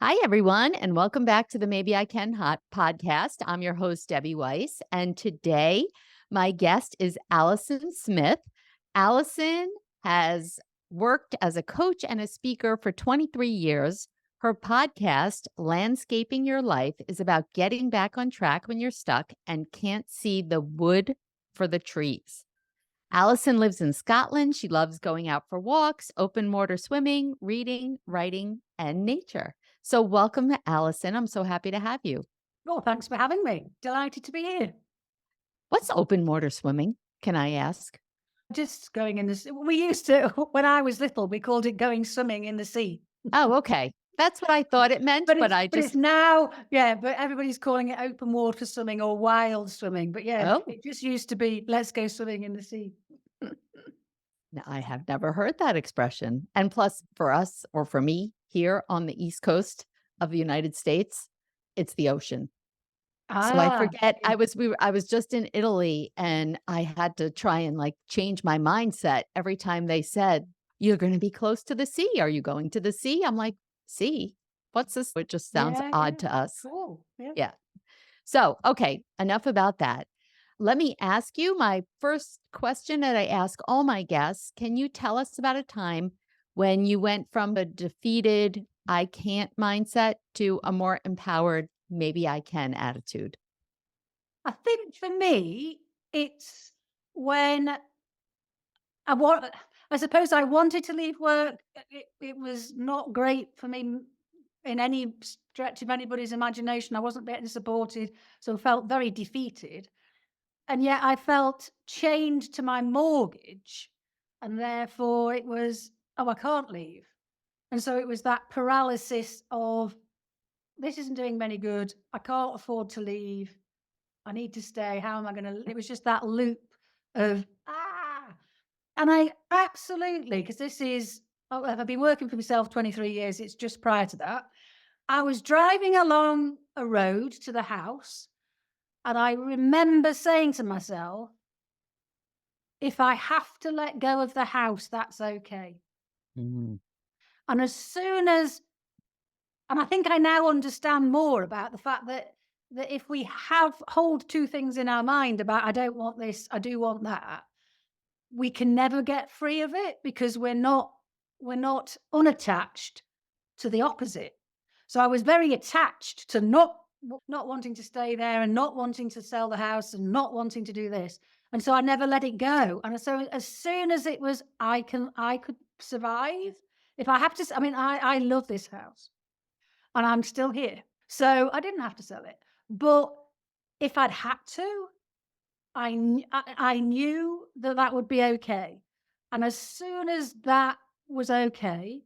Hi, everyone, and welcome back to the Maybe I Can Hot podcast. I'm your host, Debbie Weiss, and today my guest is Alison Smith. Alison has worked as a coach and a speaker for 23 years. Her podcast, Landscaping Your Life, is about getting back on track when you're stuck and can't see the wood for the trees. Alison lives in Scotland. She loves going out for walks, open water swimming, reading, writing, and nature. So, welcome, Alison. I'm so happy to have you. Oh, thanks for having me. Delighted to be here. What's open water swimming? Can I ask? Just going in the sea. We used to, when I was little, we called it going swimming in the sea. Oh, okay. That's what I thought it meant, But but it's I but it's just, now, yeah, but everybody's calling it open water swimming or wild swimming. But yeah, oh, it just used to be let's go swimming in the sea. no, I have never heard that expression. And plus, for us or for me here on the East Coast of the United States, it's the ocean. So I Ah, forget I was just in Italy and I had to try and, like, change my mindset every time they said, "You're gonna be close to the sea. Are you going to the sea?" I'm like, "Sea? What's this?" It just sounds yeah, odd yeah. to us. Cool. Yeah. Yeah. So, okay, enough about that. Let me ask you my first question that I ask all my guests. Can you tell us about a time when you went from a defeated, "I can't" mindset to a more empowered, "Maybe I can" attitude? I think for me, it's when I want I suppose I wanted to leave work. It was not great for me in any stretch of anybody's imagination. I wasn't getting supported, so I felt very defeated. And yet I felt chained to my mortgage, and therefore it was, oh, I can't leave. And so it was that paralysis of this isn't doing me any good. I can't afford to leave. I need to stay. How am I going to? It was just that loop of and I absolutely, because this is I've been working for myself 23 years, it's just prior to that. I was driving along a road to the house, and I remember saying to myself, "If I have to let go of the house, that's okay." Mm. And as soon as and I think I now understand more about the fact that if we have hold two things in our mind about I don't want this, I do want that, we can never get free of it because we're not unattached to the opposite. So I was very attached to not wanting to stay there and not wanting to sell the house and not wanting to do this. And so I never let it go. And so as soon as it was I could survive if I have to I mean I love this house and I'm still here. So I didn't have to sell it. But if I'd had to, I knew that that would be okay, and as soon as that was okay,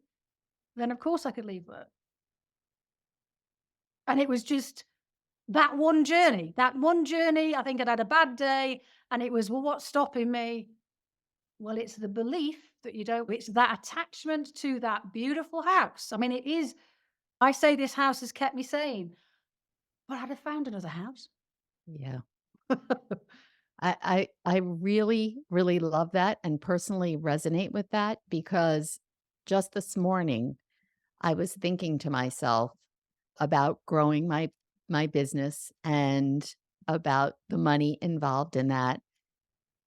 then of course I could leave work, and it was just that one journey, I think I'd had a bad day, and it was, "Well, what's stopping me?" Well, it's the belief that you don't it's that attachment to that beautiful house. I mean, it is I say this house has kept me sane, but I'd have found another house. Yeah. I really, really love that and personally resonate with that because just this morning I was thinking to myself about growing my business and about the money involved in that.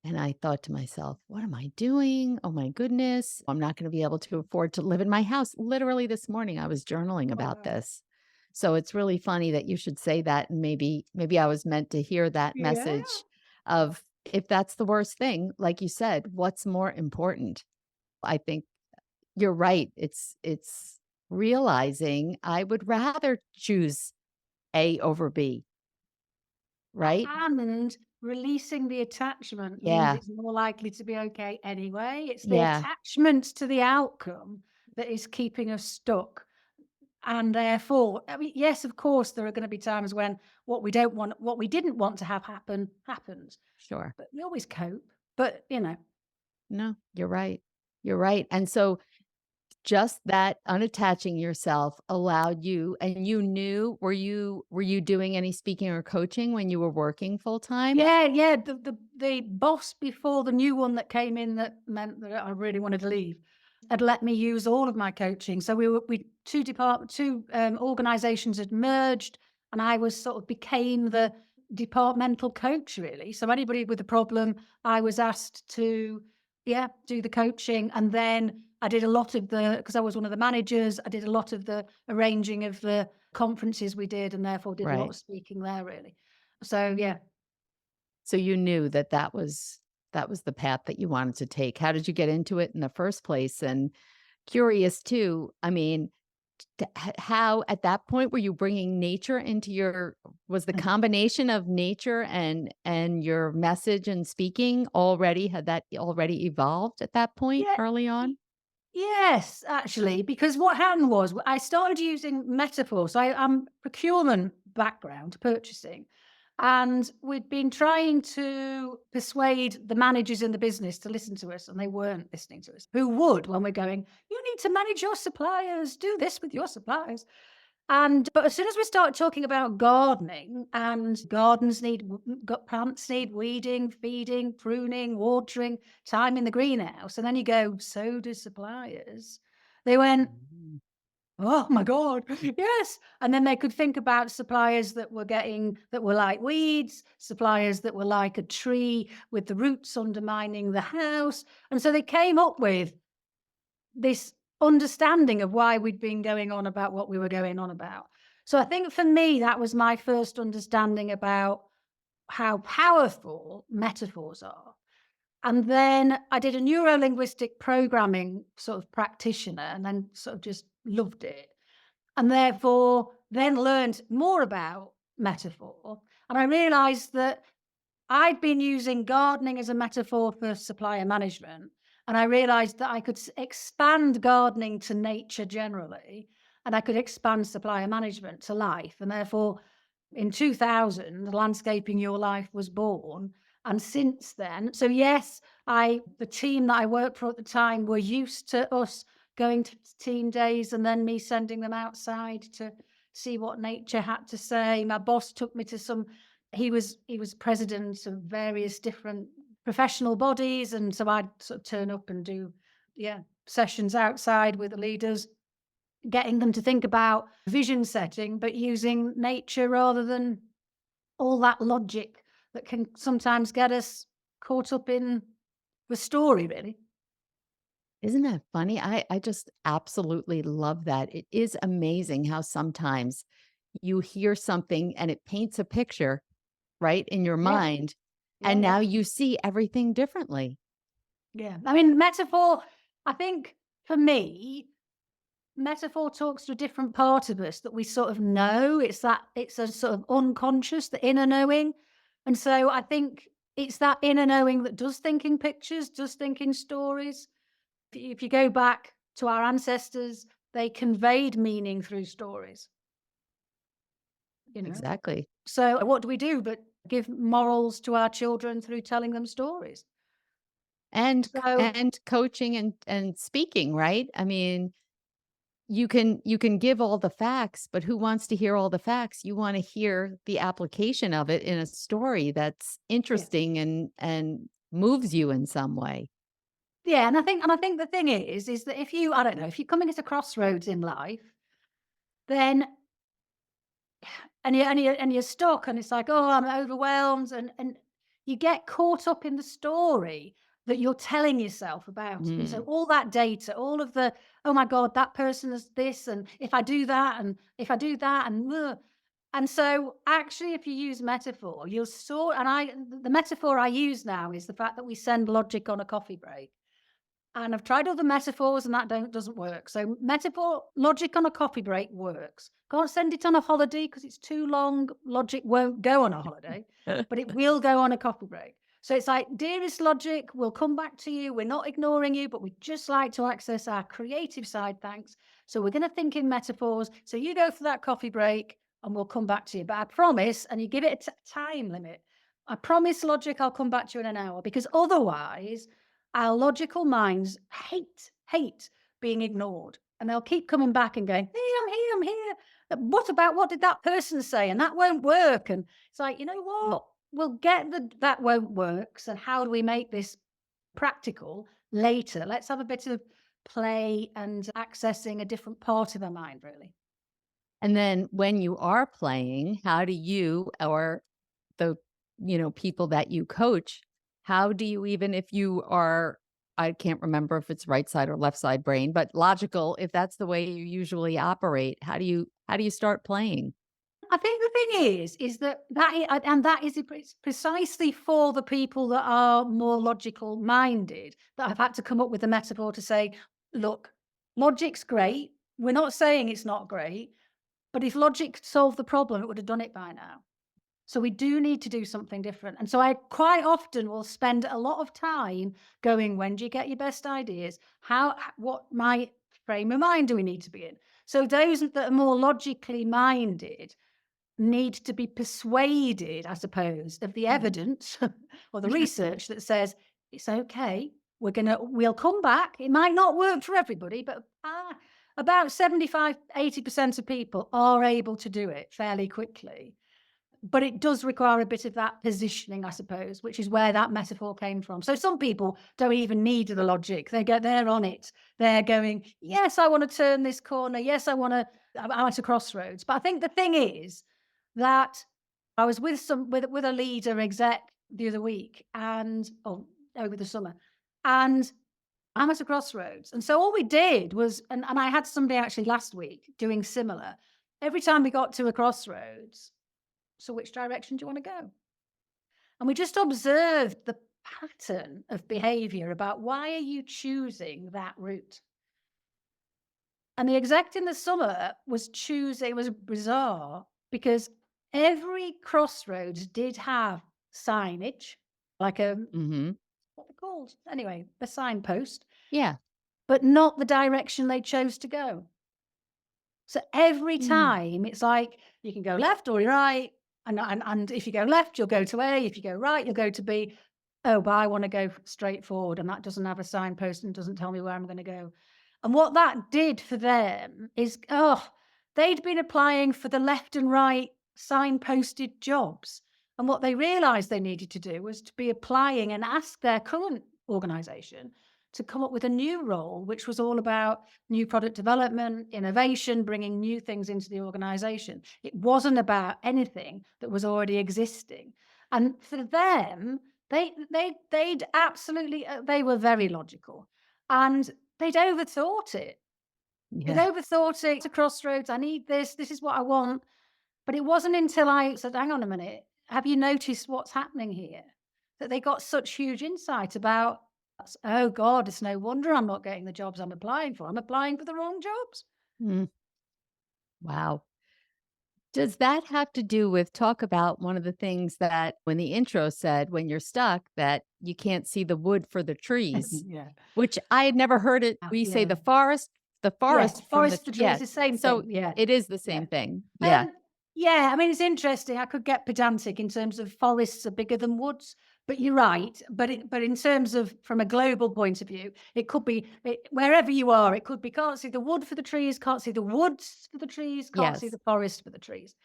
And I thought to myself, what am I doing? Oh my goodness. I'm not going to be able to afford to live in my house. Literally this morning I was journaling Oh, about wow. this. So it's really funny that you should say that and maybe I was meant to hear that Yeah. message of if that's the worst thing, like you said, what's more important? I think you're right. It's realizing I would rather choose A over B, right? And releasing the attachment means Yeah. it's more likely to be okay anyway. It's the Yeah. attachment to the outcome that is keeping us stuck. And therefore, I mean, yes, of course, there are going to be times when what we didn't want to have happen, happens. Sure. But we always cope. But, No, you're right. You're right. And so just that unattaching yourself allowed you and you knew were you doing any speaking or coaching when you were working full time? yeah, yeah. The boss before the new one that came in that meant that I really wanted to leave. had let me use all of my coaching. So we two organizations had merged, and I was sort of became the departmental coach really. So anybody with a problem, I was asked to, yeah, do the coaching. And then I did a lot of because I was one of the managers, I did a lot of the arranging of the conferences we did, and therefore did a lot Right. of speaking there really. So yeah. So you knew that that was the path that you wanted to take. How did you get into it in the first place? And curious too, I mean, how at that point were you bringing nature into your was the combination of nature and your message and speaking already had that already evolved at that point Yeah. early on? Yes, actually, because what happened was I started using metaphor. So I'm procurement background, purchasing, and we'd been trying to persuade the managers in the business to listen to us, and they weren't listening to us. Who would when we're going, you need to manage your suppliers, do this with your suppliers. But as soon as we start talking about gardening and plants need weeding, feeding, pruning, watering, time in the greenhouse, and then you go, so do suppliers. They went, Mm. oh my God, yes. And then they could think about suppliers that were like weeds, suppliers that were like a tree with the roots undermining the house. And so they came up with this understanding of why we'd been going on about what we were going on about. So I think for me, that was my first understanding about how powerful metaphors are. And then I did a neuro-linguistic programming sort of practitioner and then sort of just loved it. And therefore then learned more about metaphor. And I realized that I'd been using gardening as a metaphor for supplier management, and I realized that I could expand gardening to nature generally, and I could expand supplier management to life. And therefore, in 2000, Landscaping Your Life was born. And since then, so yes, the team that I worked for at the time were used to us going to team days and then me sending them outside to see what nature had to say. My boss took me to some he was president of various different professional bodies, and so I'd sort of turn up and do, yeah, sessions outside with the leaders, getting them to think about vision setting, but using nature rather than all that logic that can sometimes get us caught up in the story, really. Isn't that funny? I just absolutely love that. It is amazing how sometimes you hear something and it paints a picture, right, in your Yeah, mind, yeah, and yeah, now you see everything differently. yeah. I mean, metaphor, I think for me, metaphor talks to a different part of us that we sort of know. It's a sort of unconscious, the inner knowing. And so I think it's that inner knowing that does think in pictures, does think in stories. If you go back to our ancestors, they conveyed meaning through stories, you know. Exactly. So what do we do but give morals to our children through telling them stories? So And coaching and speaking, right? I mean, you can give all the facts, but who wants to hear all the facts? You wanna hear the application of it in a story that's yeah. interesting and moves you in some way. Yeah, and I think the thing is that if you I don't know, if you're coming at a crossroads in life, then and you're stuck and it's like, "Oh, I'm overwhelmed," and you get caught up in the story that you're telling yourself about. And so Mm. all that data, all of the, "Oh my god, that person is this, and if I do that, and if I do that, and ugh." And so actually if you use metaphor, you'll sort and I the metaphor I use now is the fact that we send logic on a coffee break. And I've tried other metaphors and that doesn't work. So metaphor logic on a coffee break works. Can't send it on a holiday because it's too long. Logic won't go on a holiday, but it will go on a coffee break. So it's like, dearest logic, we'll come back to you. We're not ignoring you, but we'd just like to access our creative side, thanks. So we're going to think in metaphors. So you go for that coffee break and we'll come back to you. But I promise, and you give it a time limit. I promise, logic, I'll come back to you in an hour because otherwise our logical minds hate being ignored. And they'll keep coming back and going, hey, I'm here, I'm here. What did that person say? And that won't work. And it's like, you know what? We'll get that won't work. So how do we make this practical later? Let's have a play and accessing a different part of our mind, really. And then when you are playing, how do you or the, people that you coach, how do you even if you are I can't remember if it's right side or left side brain, but logical, if that's the way you usually operate, how do you start playing? I think the thing is that and that is precisely for the people that are more logical minded that I've had to come up with a metaphor to say, look, logic's great. We're not saying it's not great, but if logic could solve the problem, it would have done it by now. So we do need to do something different. And so I quite often will spend a lot of time going, when do you get your best ideas? What my frame of mind do we need to be in? So those that are more logically minded need to be persuaded, I suppose, of the Mhm. evidence or the research that says it's okay. We'll come back. It might not work for everybody, but about 75-80% of people are able to do it fairly quickly. But it does require a bit of that positioning, I suppose, which is where that metaphor came from. So some people don't even need the logic. They're on it. They're going, yes, I want to turn this corner. Yes, I'm at a crossroads. But I think the thing is that I was with a leader exec the other week and over the summer. And I'm at a crossroads. And so all we did was, and I had somebody actually last week doing similar. Every time we got to a crossroads, so which direction do you want to go? And we just observed the pattern of behavior about why are you choosing that route? And the exec in the summer was choosing, it was bizarre because every crossroads did have signage, like Mhm. what they called? Anyway, a signpost, Yeah. but not the direction they chose to go. So every Mm. time it's like you can go left or right, and if you go left, you'll go to A. If you go right, you'll go to B. Oh, but I want to go straight forward, and that doesn't have a signpost and doesn't tell me where I'm going to go. And what that did for them is, they'd been applying for the left and right signposted jobs, and what they realised they needed to do was to be applying and ask their current organisation to come up with a new role, which was all about new product development, innovation, bringing new things into the organization. It wasn't about anything that was already existing. And for them, they'd absolutely they were very logical, and they'd overthought it. They'd Yeah. overthought it. It's a crossroads. I need this. This is what I want. But it wasn't until I said, "Hang on a minute. Have you noticed what's happening here?" That they got such huge insight about, "Oh god, it's no wonder I'm not getting the jobs I'm applying for. I'm applying for the wrong jobs." Mm. Wow. Does that have to do with talk about one of the things that when the intro said, when you're stuck, that you can't see the wood for the trees, Yeah. which I had never heard it. We say Yeah. the Yes, forest from the, forest for trees, yeah. the same So thing. Yeah. it is the Yeah. same thing. Yeah. Um, yeah, I mean, it's interesting. I could get pedantic in terms of forests are bigger than woods, but you're right. But in terms of from a global point of view, it could be wherever you are. It could be can't see the wood for the trees, can't see the woods for the trees, can't see Yes. the forest for the trees.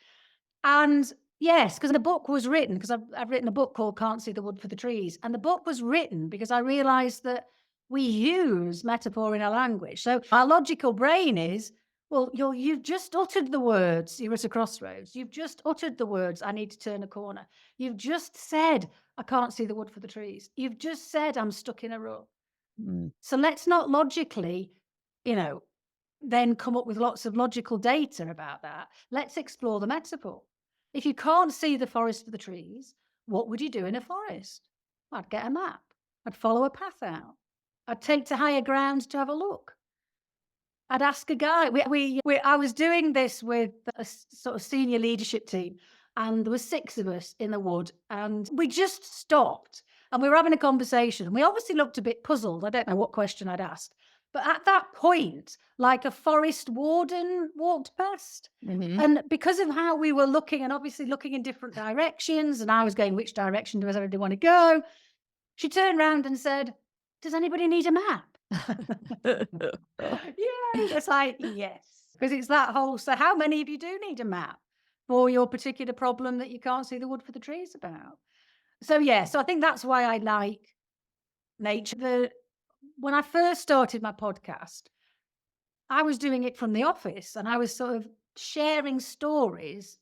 And yes, because the book was written because I've written a book called Can't See the Wood for the Trees. And the book was written because I realized that we use metaphor in our language. So our logical brain is, well, you've just uttered the words, you're at a crossroads. You've just uttered the words, I need to turn a corner. You've just said, I can't see the wood for the trees. You've just said, I'm stuck in a rut. Mm. So let's not logically, you know, then come up with lots of logical data about that. Let's explore the metaphor. If you can't see the forest for the trees, what would you do in a forest? I'd get a map. I'd follow a path out. I'd take to higher ground to have a look. I'd ask a guy. I was doing this with a sort of senior leadership team, and there were 6 of us in the wood, and we just stopped, and we were having a conversation, and we obviously looked a bit puzzled. I don't know what question I'd asked, but at that point, like a forest warden walked past, Mhm. and because of how we were looking, and obviously looking in different directions, and I was going, which direction does everybody want to go? She turned round and said, "Does anybody need a map?" Yeah, it's like, yes, because it's that whole, so how many of you do need a map for your particular problem that you can't see the wood for the trees about? So, yeah, so I think that's why I like nature. when I first started my podcast, I was doing it from the office and I was sort of sharing stories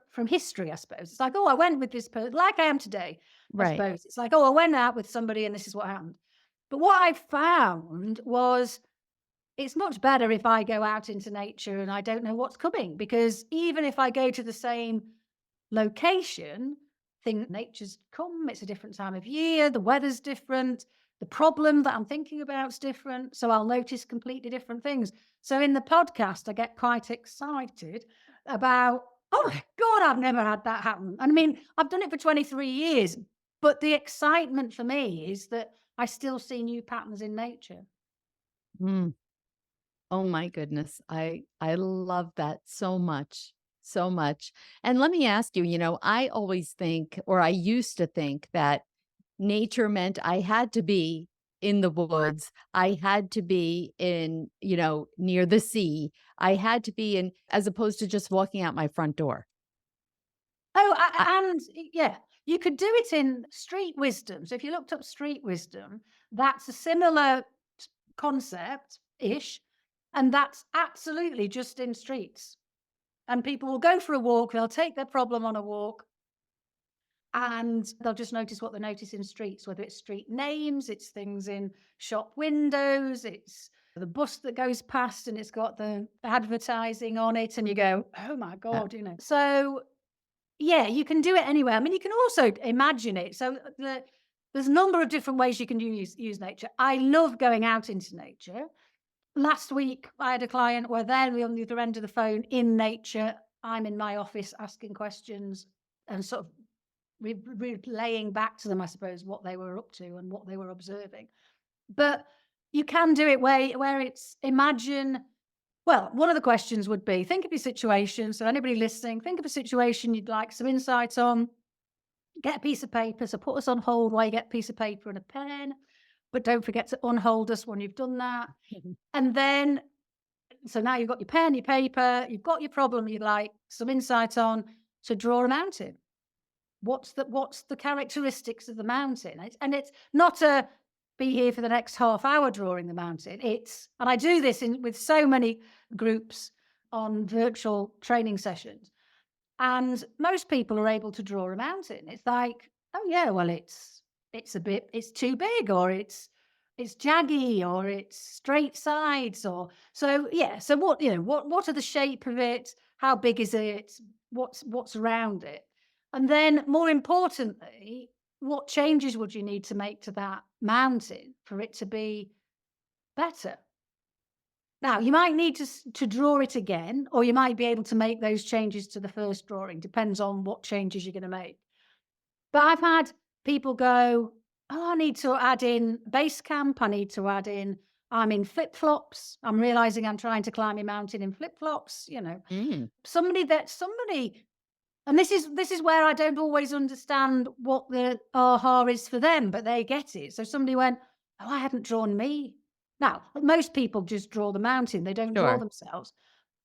from history, I suppose. It's like, oh, I went with this person, like I am today, I Right. suppose. It's like, oh, I went out with somebody and this is what happened. But what I found was it's much better if I go out into nature and I don't know what's coming, because even if I go to the same location, think nature's come, it's a different time of year, the weather's different, the problem that I'm thinking about's different. So I'll notice completely different things. So in the podcast, I get quite excited about, oh my God, I've never had that happen. And I mean, I've done it for 23 years, but the excitement for me is that I still see new patterns in nature. Mm. Oh my goodness. I love that so much. So much. And let me ask you, I always think, or I used to think that nature meant I had to be in the woods. I had to be in, near the sea. I had to be in, as opposed to just walking out my front door. Oh, I, and yeah, you could do it in street wisdom. So if you looked up street wisdom, that's a similar concept-ish, and that's absolutely just in streets. And people will go for a walk, they'll take their problem on a walk, and they'll just notice what they notice in streets, whether it's street names, it's things in shop windows, it's the bus that goes past and it's got the advertising on it, and you go, "Oh my uh, God," So yeah, you can do it anywhere. I mean, you can also imagine it. So there's a number of different ways you can use nature. I love going out into nature. Last week, I had a client where they're on the other end of the phone in nature. I'm in my office asking questions and sort of relaying back to them, I suppose, what they were up to and what they were observing. But you can do it where it's imagine. Well, one of the questions would be, think of your situation. So anybody listening, think of a situation you'd like some insights on. Get a piece of paper. So put us on hold while you get a piece of paper and a pen. But don't forget to unhold us when you've done that. And then, so now you've got your pen, your paper, you've got your problem you'd like some insight on. So draw a mountain. What's the characteristics of the mountain? And it's not a be here for the next half hour drawing the mountain. And I do this with so many groups on virtual training sessions. And most people are able to draw a mountain. It's like, oh yeah, well it's too big, or it's jaggy, or it's straight sides, or so yeah. So what are the shape of it? How big is it? What's around it? And then more importantly, what changes would you need to make to that mountain for it to be better? Now, you might need to draw it again, or you might be able to make those changes to the first drawing. Depends on what changes you're going to make. But I've had people go, "Oh, I need to add in base camp. I need to add in. I'm in flip flops. I'm realizing I'm trying to climb a mountain in flip flops." mm, Somebody, and this is where I don't always understand what the aha is for them, but they get it. So somebody went, "Oh, I hadn't drawn me." Now, most people just draw the mountain, they don't draw sure. themselves.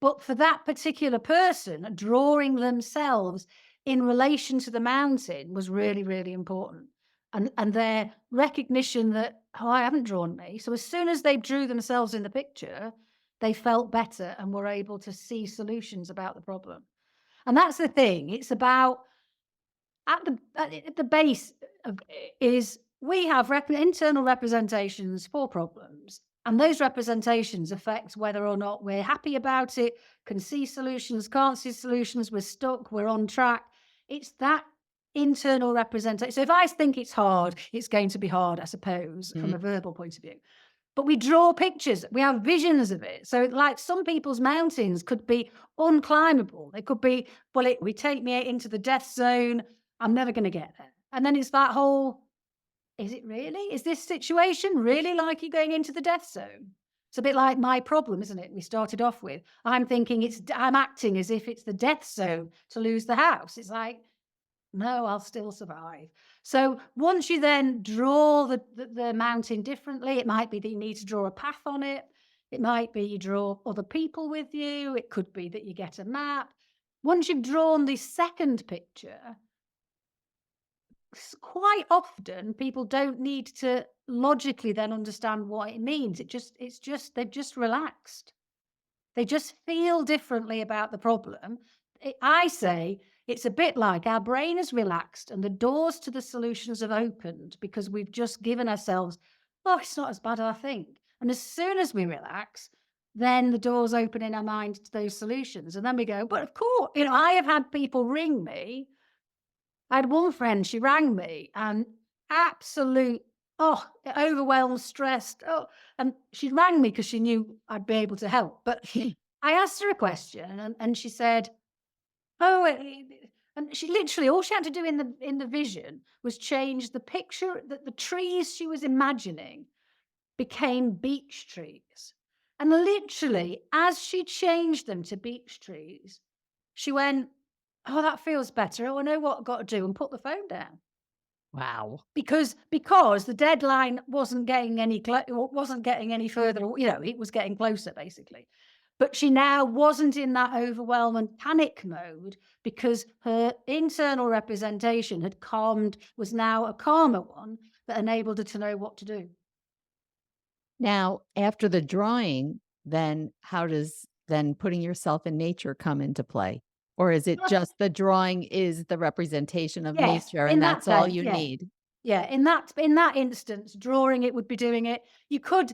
But for that particular person, drawing themselves in relation to the mountain was really, really important. And their recognition that, oh, I haven't drawn me. So as soon as they drew themselves in the picture, they felt better and were able to see solutions about the problem. And that's the thing. It's about at the base of is we have internal representations for problems, and those representations affect whether or not we're happy about it, can see solutions, can't see solutions, we're stuck, we're on track. It's that internal representation. So if I think it's hard, it's going to be hard, I suppose, from Mhm. a verbal point of view. But we draw pictures, we have visions of it. So, like some people's mountains could be unclimbable. They could be, well, we take me into the death zone. I'm never going to get there. And then it's that whole, is it really? Is this situation really like you going into the death zone? It's a bit like my problem, isn't it? We started off with, I'm thinking I'm acting as if it's the death zone to lose the house. It's like, no, I'll still survive. So once you then draw the mountain differently, it might be that you need to draw a path on it. It might be you draw other people with you. It could be that you get a map. Once you've drawn the second picture, quite often people don't need to logically then understand what it means. They've just relaxed. They just feel differently about the problem. I say it's a bit like our brain has relaxed and the doors to the solutions have opened because we've just given ourselves, oh, it's not as bad as I think. And as soon as we relax, then the doors open in our mind to those solutions. And then we go, but of course, I have had people ring me. I had one friend, she rang me and absolute, oh, overwhelmed, stressed. Oh, and she rang me because she knew I'd be able to help. But I asked her a question and she said, oh, and she literally, all she had to do in the vision was change the picture that the trees she was imagining became beech trees. And literally, as she changed them to beech trees, she went, oh, that feels better. Oh, I know what I've got to do, and put the phone down. Wow. Because the deadline wasn't getting wasn't getting any further, it was getting closer basically. But she now wasn't in that overwhelm and panic mode because her internal representation was now a calmer one that enabled her to know what to do. Now, after the drawing, then how does then putting yourself in nature come into play? Or is it just the drawing is the representation of Yes, nature in and that that's all sense, you yeah. need? Yeah, in that instance, drawing it would be doing it. You could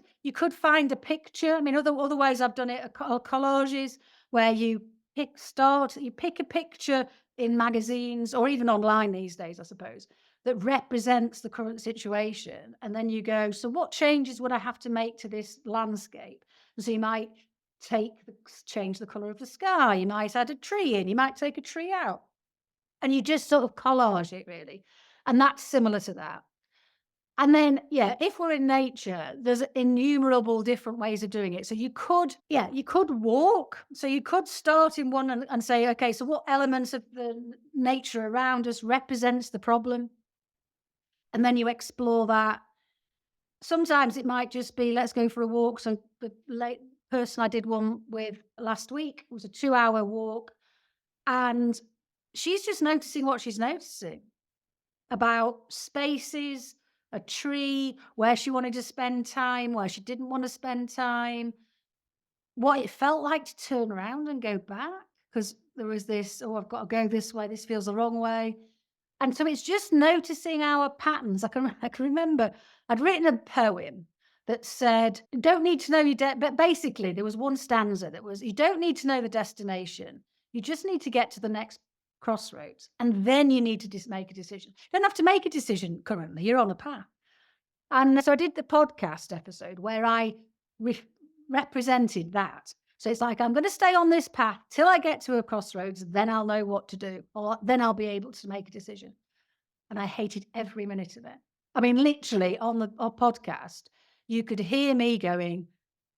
find a picture. I mean, other ways I've done it are collages where you pick a picture in magazines or even online these days, I suppose, that represents the current situation, and then you go, so what changes would I have to make to this landscape? And so you might change the color of the sky. You might add a tree in. You might take a tree out, and you just sort of collage it really. And that's similar to that. And then, yeah, if we're in nature, there's innumerable different ways of doing it. So you could walk. So you could start in one and say, okay, so what elements of the nature around us represents the problem? And then you explore that. Sometimes it might just be, let's go for a walk. So the late person I did one with last week was a 2-hour walk. And she's just noticing what she's noticing about spaces, a tree, where she wanted to spend time, where she didn't want to spend time, what it felt like to turn around and go back because there was this, oh, I've got to go this way, this feels the wrong way. And so it's just noticing our patterns. I can remember I'd written a poem that said, "You don't need to know but basically there was one stanza that was, you don't need to know the destination. You just need to get to the next crossroads. And then you need to make a decision. You don't have to make a decision currently. You're on a path." And so I did the podcast episode where I re- represented that. So it's like, I'm going to stay on this path till I get to a crossroads, then I'll know what to do, or then I'll be able to make a decision. And I hated every minute of it. I mean, literally on our podcast, you could hear me going,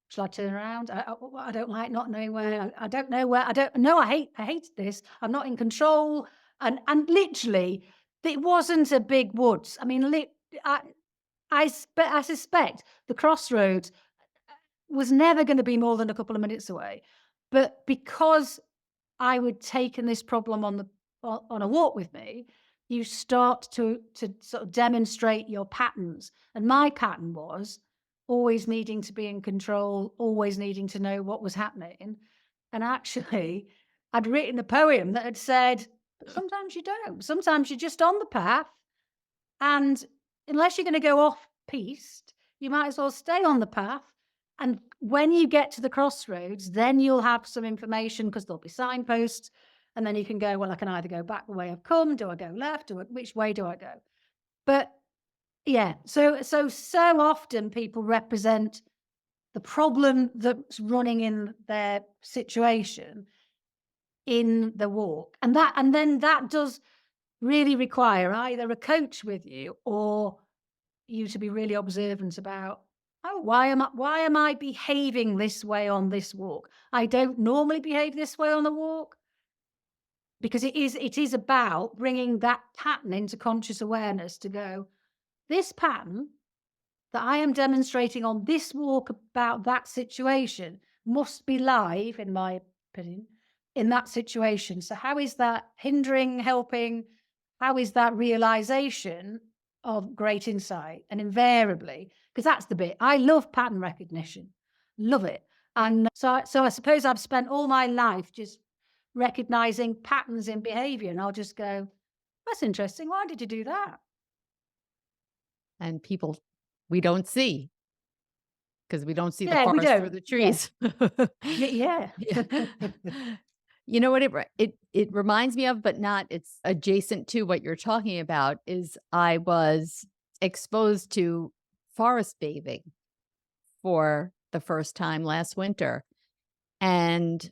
shall I turn around? I don't like not knowing where. I don't know where. I don't know. I hate this. I'm not in control. And literally, it wasn't a big woods. I mean, I, I suspect the crossroads was never going to be more than a couple of minutes away. But because I would taken this problem on a walk with me, you start to sort of demonstrate your patterns. And my pattern was always needing to be in control, always needing to know what was happening. And actually, I'd written a poem that had said, sometimes you don't. Sometimes you're just on the path. And unless you're going to go off piste, you might as well stay on the path. And when you get to the crossroads, then you'll have some information because there'll be signposts. And then you can go, well, I can either go back the way I've come. Do I go left? Which way do I go? But yeah, so often people represent the problem that's running in their situation in the walk. And then that does really require either a coach with you or you to be really observant about, oh, why am I behaving this way on this walk? I don't normally behave this way on the walk, because it is about bringing that pattern into conscious awareness to go, this pattern that I am demonstrating on this walk about that situation must be live, in my opinion, in that situation. So how is that hindering, helping? how is that realization of great insight? And invariably, because that's the bit, I love pattern recognition, love it. And so I suppose I've spent all my life just recognizing patterns in behavior, and I'll just go, that's interesting. Why did you do that? And people we don't see because we don't see the Yeah, we forest through don't. the Yeah. trees. Yeah. Yeah. You know what it reminds me of, but not it's adjacent to what you're talking about, is I was exposed to forest bathing for the first time last winter, and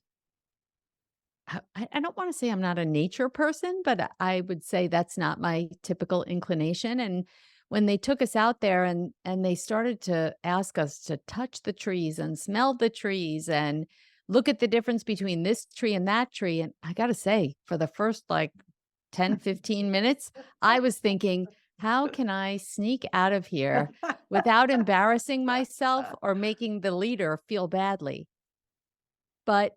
I don't wanna say I'm not a nature person, but I would say that's not my typical inclination, and when they took us out there and they started to ask us to touch the trees and smell the trees and look at the difference between this tree and that tree, and I gotta say, for the first, like, 10, 15 minutes, I was thinking, "How can I sneak out of here without embarrassing myself or making the leader feel badly?" But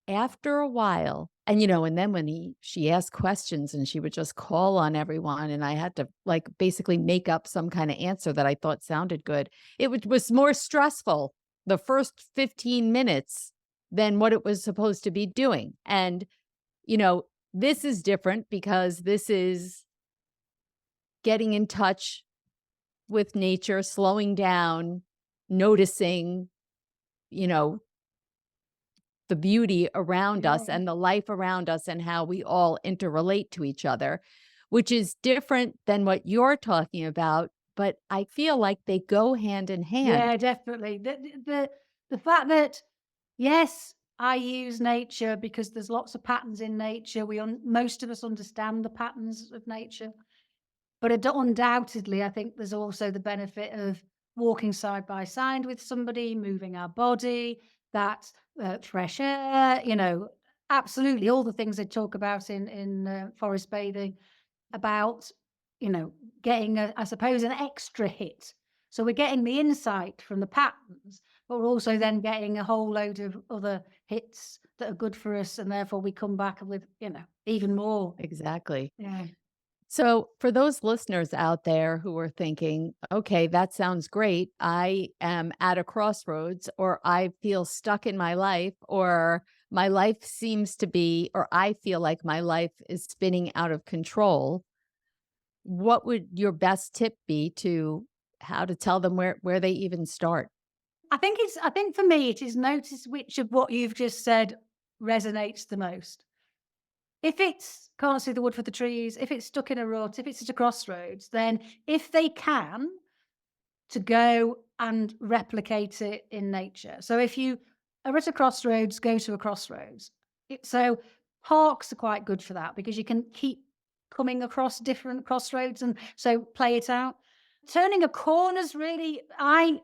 after a while and, and then when she asked questions and she would just call on everyone and I had to, like, basically make up some kinda answer that I thought sounded good. It was more stressful the first 15 minutes than what it was supposed to be doing, and, this is different because this is getting in touch with nature, slowing down, noticing, you know, the beauty around us Yeah. and the life around us and how we all interrelate to each other, which is different than what you're talking about, but I feel like they go hand in hand. Yeah, definitely. The fact that, yes, I use nature because there's lots of patterns in nature. Most of us understand the patterns of nature, but undoubtedly, I think there's also the benefit of walking side by side with somebody, moving our body, that fresh air. Absolutely all the things they talk about in forest bathing about, getting I suppose, an extra hit. So we're getting the insight from the patterns, but we're also then getting a whole load of other hits that are good for us, and therefore we come back with, even more. Exactly. Yeah. So, for those listeners out there who are thinking, okay, that sounds great. I am at a crossroads, or I feel stuck in my life, or my life seems to be, or I feel like my life is spinning out of control. What would your best tip be to how to tell them where they even start? I think for me it is notice which of what you've just said resonates the most. If it's can't see the wood for the trees, if it's stuck in a rut, if it's at a crossroads, then if they can, to go and replicate it in nature. So if you are at a crossroads, go to a crossroads. So parks are quite good for that because you can keep coming across different crossroads and so play it out. Turning a corner's really I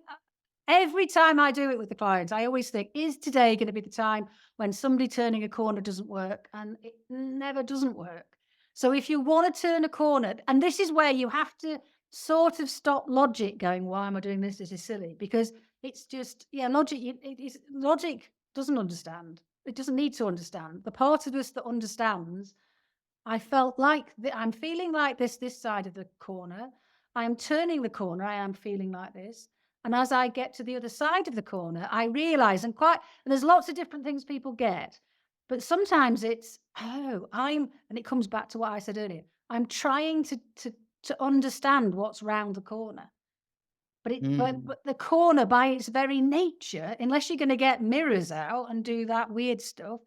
every time I do it with the clients, I always think, is today going to be the time when somebody turning a corner doesn't work? And it never doesn't work. So if you want to turn a corner, and this is where you have to sort of stop logic going, why am I doing this? This is silly. Because it's just, yeah, logic doesn't understand. It doesn't need to understand. The part of us that understands, I felt like I'm feeling like this side of the corner. I am turning the corner. I am feeling like this. And as I get to the other side of the corner, I realize and there's lots of different things people get, but sometimes it's, oh, and it comes back to what I said earlier. I'm trying to understand what's round the corner. Mm. But the corner by its very nature, unless you're going to get mirrors out and do that weird stuff,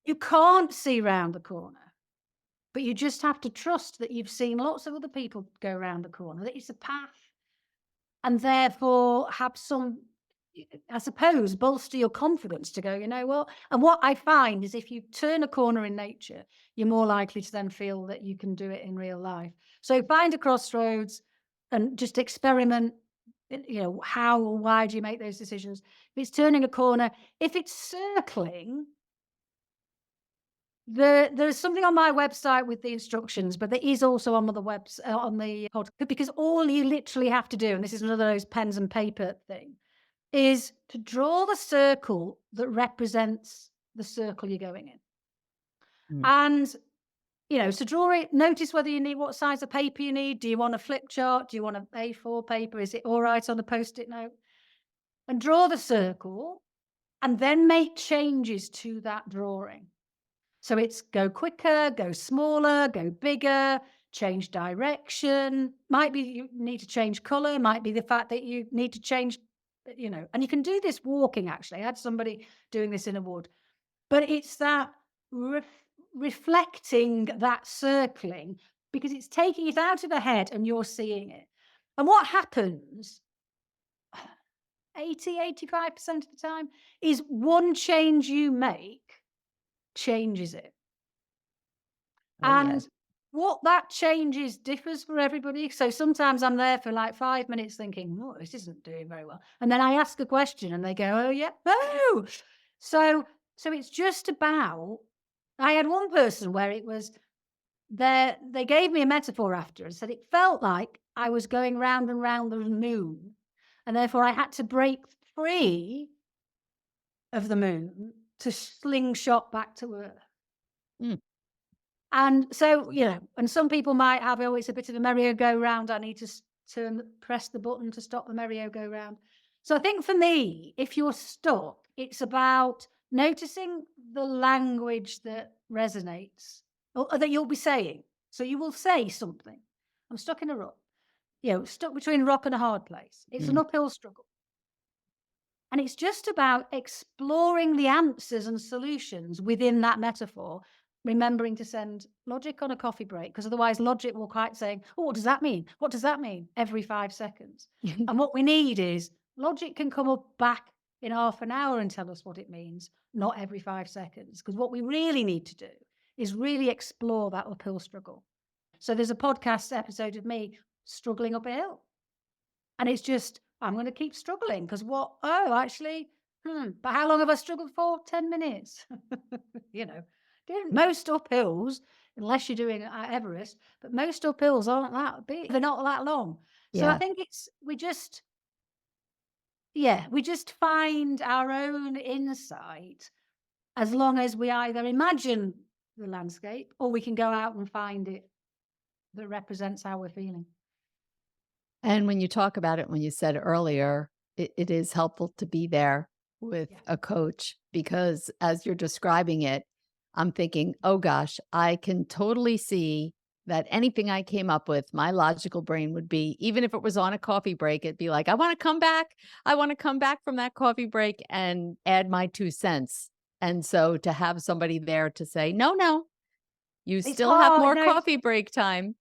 you can't see round the corner. But you just have to trust that you've seen lots of other people go around the corner, that it's a path, and therefore have some, I suppose, bolster your confidence to go, you know what? And what I find is if you turn a corner in nature, you're more likely to then feel that you can do it in real life. So find a crossroads and just experiment. How or why do you make those decisions? If it's turning a corner, if it's circling, there's something on my website with the instructions, but there is also on the on the podcast, because all you literally have to do, and this is another of those pens and paper thing, is to draw the circle that represents the circle you're going in. Mm. And to draw it, notice whether you need what size of paper you need. Do you want a flip chart? Do you want an A4 paper? Is it all right on a Post-it note? And draw the circle and then make changes to that drawing. So it's go quicker, go smaller, go bigger, change direction. Might be you need to change color, might be the fact that you need to change, and you can do this walking actually. I had somebody doing this in a wood, but it's that reflecting that circling because it's taking it out of the head and you're seeing it. And what happens 85% of the time is one change you make changes it. Oh, yes. And what that changes differs for everybody. So sometimes I'm there for like 5 minutes thinking, "Oh, this isn't doing very well." And then I ask a question and they go, "Oh, yeah. Oh." So it's just about I had one person where it was there they gave me a metaphor after and said it felt like I was going round and round the moon, and therefore I had to break free of the moon to slingshot back to Earth. Mm, And so, and some people might have, "Oh, it's a bit of a merry-go-round. I need to press the button to stop the merry-go-round." So I think for me, if you're stuck, it's about noticing the language that resonates or that you'll be saying. So you will say something. "I'm stuck in a rut." Stuck between a rock and a hard place. It's an mm. uphill struggle. And it's just about exploring the answers and solutions within that metaphor, remembering to send logic on a coffee break, because otherwise logic will quite saying, "Oh, what does that mean? What does that mean?" every 5 seconds. And what we need is logic can come up back in half an hour and tell us what it means, not every 5 seconds. Because what we really need to do is really explore that uphill struggle. So there's a podcast episode of me struggling up a hill. And it's just, I'm going to keep struggling because actually, but how long have I struggled for? 10 minutes. you know, most uphills, unless you're doing Everest, but most uphills aren't that big. They're not that long. So I Yeah. think we just find our own insight as long as we either imagine the landscape or we can go out and find it that represents how we're feeling. And when you talk about it, when you said earlier, it is helpful to be there with Yeah. a coach because as you're describing it, I'm thinking, oh gosh, I can totally see that anything I came up with, my logical brain would be, even if it was on a coffee break, it'd be like, I want to come back. I want to come back from that coffee break and add my 2 cents. And so to have somebody there to say, no, no, you It's still have hard. more No, coffee break time.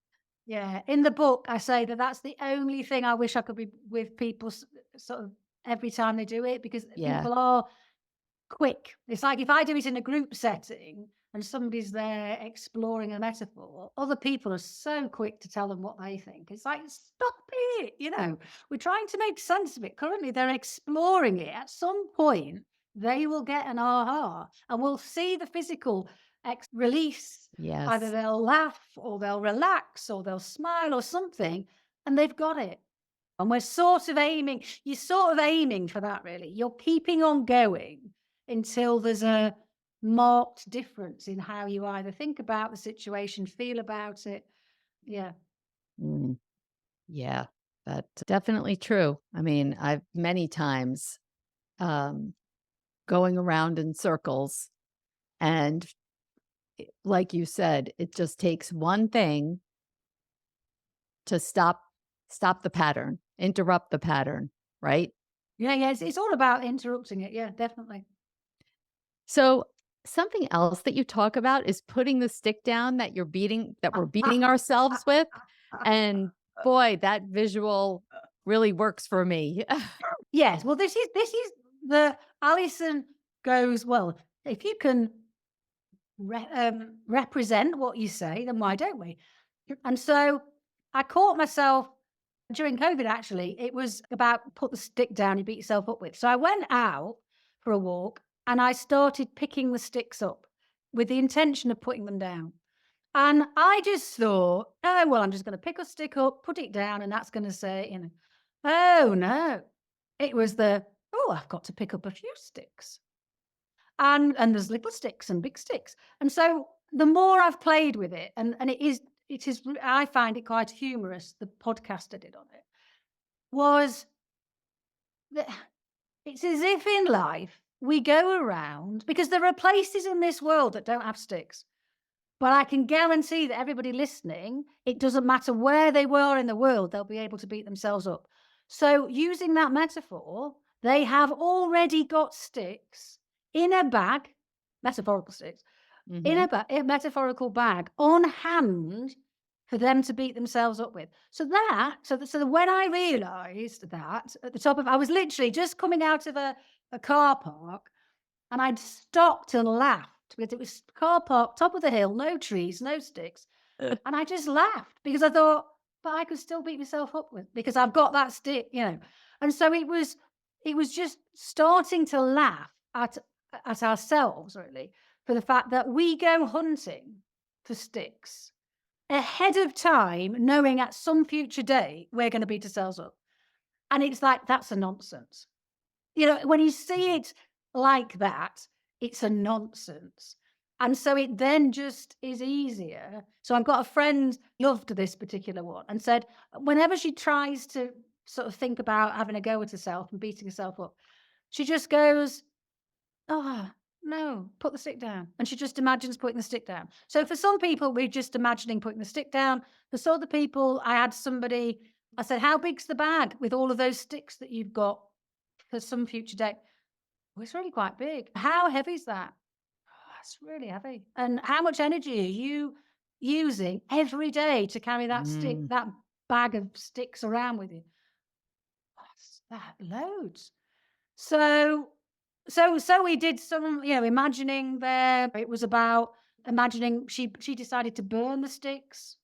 yeah, in the book, I say that that's the only thing I wish I could be with people sort of every time they do it because Yeah. people are quick. It's like if I do it in a group setting and somebody's there exploring a metaphor, other people are so quick to tell them what they think. It's like, stop it. We're trying to make sense of it. Currently, they're exploring it. At some point, they will get an aha and we'll see the physical release. Either Yes. they'll laugh or they'll relax or they'll smile or something, and they've got it. And you're sort of aiming for that, really. You're keeping on going until there's a marked difference in how you either think about the situation, feel about it. Yeah. Mm. Yeah, that's definitely true. I mean, I've many times um, going around in circles, and like you said, it just takes one thing to stop the pattern, interrupt the pattern, right? Yeah, yeah. It's all about interrupting it. Yeah, definitely. So something else that you talk about is putting the stick down that we're beating ourselves with, and boy, that visual really works for me. Yes. Well, this is the Alison goes, well, if you can represent what you say, then why don't we? And so I caught myself during COVID, actually. It was about put the stick down you beat yourself up with. So I went out for a walk and I started picking the sticks up with the intention of putting them down. And I just thought, oh, well, I'm just going to pick a stick up, put it down, and that's going to say, oh no. It was I've got to pick up a few sticks. And there's little sticks and big sticks. And so the more I've played with it, and I find it quite humorous, the podcast I did on it, was that it's as if in life we go around because there are places in this world that don't have sticks. But I can guarantee that everybody listening, it doesn't matter where they were in the world, they'll be able to beat themselves up. So, using that metaphor, they have already got sticks in a bag, metaphorical sticks, in Mhm. a metaphorical bag on hand for them to beat themselves up with. So when I realized that at the top of, I was literally just coming out of a car park, and I'd stopped and laughed because it was car park, top of the hill, no trees, no sticks. And I just laughed because I thought, but I could still beat myself up with because I've got that stick, you know. And so it was just starting to laugh at ourselves really for the fact that we go hunting for sticks ahead of time, knowing at some future day we're going to beat ourselves up. And it's like that's a nonsense. You know, when you see it like that, it's a nonsense. And so it then just is easier. So I've got a friend loved this particular one and said whenever she tries to sort of think about having a go at herself and beating herself up, she just goes, "Oh, no, put the stick down." And she just imagines putting the stick down. So for some people, we're just imagining putting the stick down. For some other people, I had somebody, I said, "How big's the bag with all of those sticks that you've got for some future day?" "Oh, it's really quite big." "How heavy is that?" "Oh, it's really heavy." "And how much energy are you using every day to carry Mm. that bag of sticks around with you?" "That's that loads." So so we did some, imagining there. It was about imagining she decided to burn the sticks.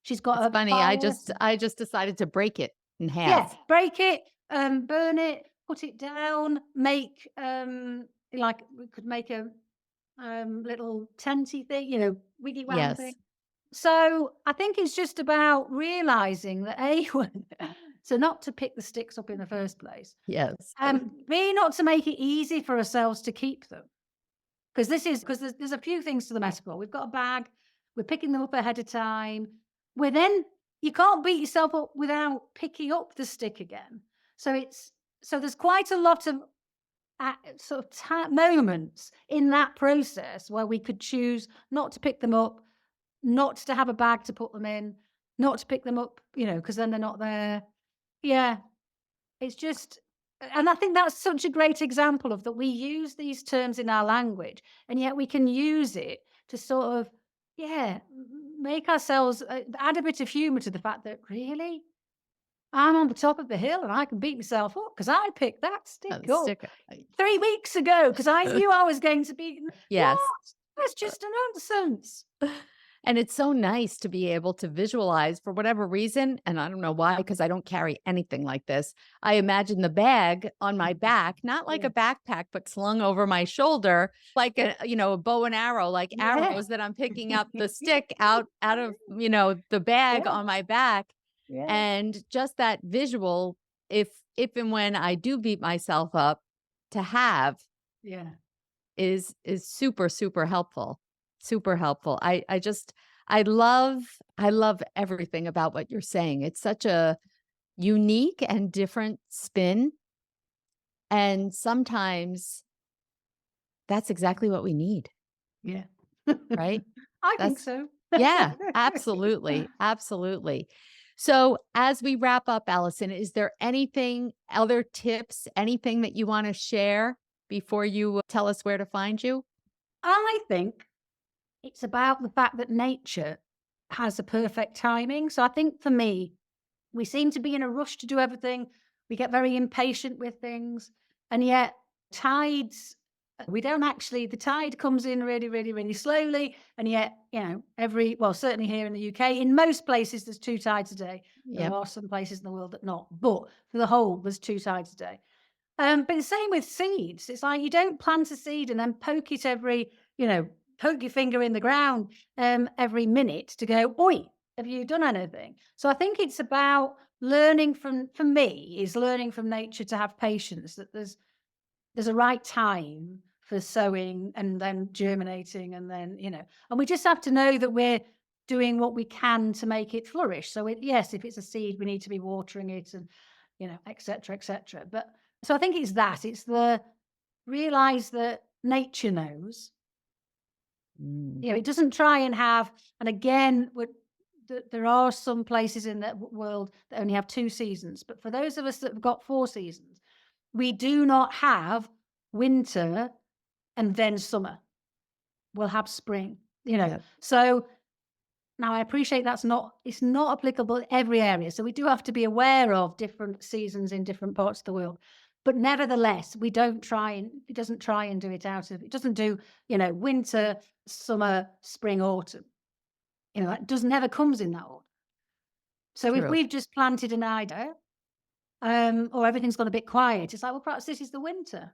She's got It's a funny, fire. I just decided to break it in Yeah, half. break it, burn it, put it down, make, like we could make a, little tenty thing, wiggy wag thing. Yes. So I think it's just about realizing that A, so not to pick the sticks up in the first place, Yes. B, not to make it easy for ourselves to keep them. Because there's a few things to the metaphor. We've got a bag, we're picking them up ahead of time. We're then you can't beat yourself up without picking up the stick again. So there's quite a lot of sort of moments in that process where we could choose not to pick them up, not to have a bag to put them in, not to pick them up, because then they're not there. Yeah, it's just and I think that's such a great example of that we use these terms in our language, and yet we can use it to sort of, yeah, make ourselves add a bit of humor to the fact that really I'm on the top of the hill and I can beat myself up because I picked that stick up Sticker. 3 weeks ago because I knew I was going to be Yes. what? That's just a nonsense. And it's so nice to be able to visualize for whatever reason, and I don't know why, because I don't carry anything like this. I imagine the bag on my back, not like Yeah. a backpack, but slung over my shoulder, like a bow and arrow, like Yeah. arrows that I'm picking up the stick out of, the bag Yeah. on my back. Yeah. And just that visual, if and when I do beat myself up, to have Yeah. is super, super helpful. Super helpful. I love everything about what you're saying. It's such a unique and different spin, and sometimes that's exactly what we need, Yeah. right? I think That's so. yeah, absolutely, absolutely. So, as we wrap up, Allison, is there anything, other tips, anything that you wanna share before you tell us where to find you? I think it's about the fact that nature has a perfect timing. So I think for me, we seem to be in a rush to do everything. We get very impatient with things. And yet, tides, we don't actually, the tide comes in really, really, really slowly. And yet, well, certainly here in the UK, in most places, there's two tides a day. There Yep. are some places in the world that not. But for the whole, there's two tides a day. But the same with seeds. It's like you don't plant a seed and then poke it poke your finger in the ground every minute to go, oi, have you done anything? So I think it's about learning for me, is learning from nature to have patience, that there's a right time for sowing and then germinating and then, and we just have to know that we're doing what we can to make it flourish. So yes, if it's a seed, we need to be watering it and, et cetera, et cetera. But so I think it's the realize that nature knows. Mm. It doesn't try and have, and again, there are some places in the world that only have 2 seasons. But for those of us that have got 4 seasons, we do not have winter and then summer. We'll have spring, Yep. So now I appreciate it's not applicable in every area. So we do have to be aware of different seasons in different parts of the world. But nevertheless, it doesn't try and do it it doesn't do, winter, summer, spring, autumn. That never comes in that order. So if True. we've just planted an idea, or everything's gone a bit quiet, it's like, well, perhaps this is the winter.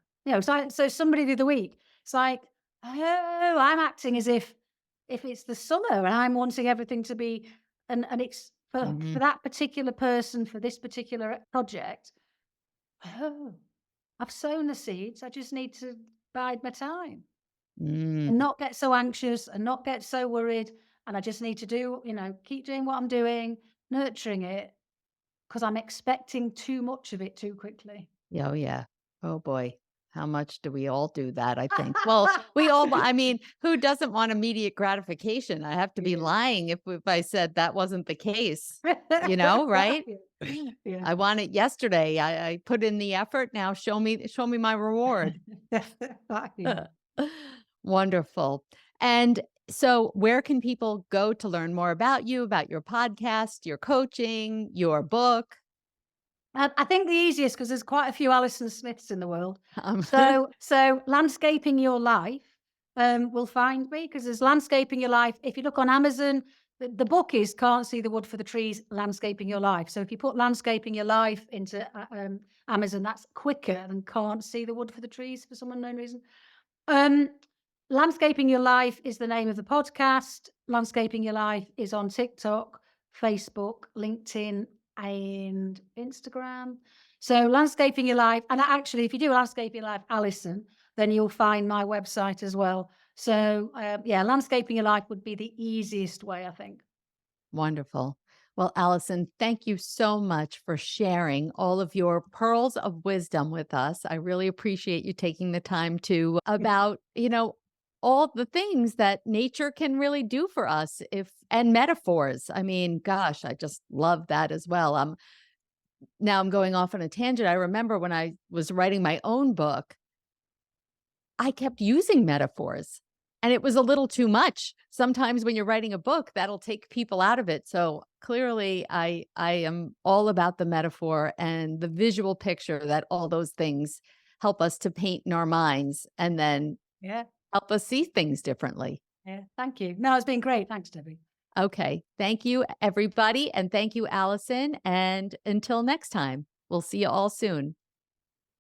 So somebody the other week, it's like, oh, I'm acting as if it's the summer and I'm wanting everything to be, and it's for Mhm. that particular person, for this particular project. Oh, I've sown the seeds. I just need to bide my time Mm. and not get so anxious and not get so worried. And I just need to keep doing what I'm doing, nurturing it, because I'm expecting too much of it too quickly. Oh, yeah. Oh, boy. How much do we all do that, I think? Well, we all I mean, who doesn't want immediate gratification? I have to be Yeah. lying if I said that wasn't the case, right? Yeah. I want it yesterday. I put in the effort. Now show me my reward. Yeah. Wonderful. And so where can people go to learn more about you, about your podcast, your coaching, your book? I think the easiest, because there's quite a few Alison Smiths in the world. Um, So landscaping your life will find me, because there's landscaping your life. If you look on Amazon, the book is Can't See the Wood for the Trees, Landscaping Your Life. So if you put landscaping your life into Amazon, that's quicker than Can't See the Wood for the Trees for some unknown reason. Um, Landscaping Your Life is the name of the podcast. Landscaping Your Life is on TikTok, Facebook, LinkedIn, and Instagram. So Landscaping Your Life, and actually, if you do Landscaping Your Life, Alison, then you'll find my website as well. So yeah, Landscaping Your Life would be the easiest way, I think. Wonderful. Well, Allison, thank you so much for sharing all of your pearls of wisdom with us. I really appreciate you taking the time to about, all the things that nature can really do for us and metaphors. I mean, gosh, I just love that as well. Now I'm going off on a tangent. I remember when I was writing my own book, I kept using metaphors and it was a little too much. Sometimes when you're writing a book, that'll take people out of it. So clearly I am all about the metaphor and the visual picture that all those things help us to paint in our minds and then Yeah, help us see things differently. yeah. Thank you. No, it's been great. Thanks, Debbie. Okay. Thank you, everybody. And thank you, Allison. And until next time, we'll see you all soon.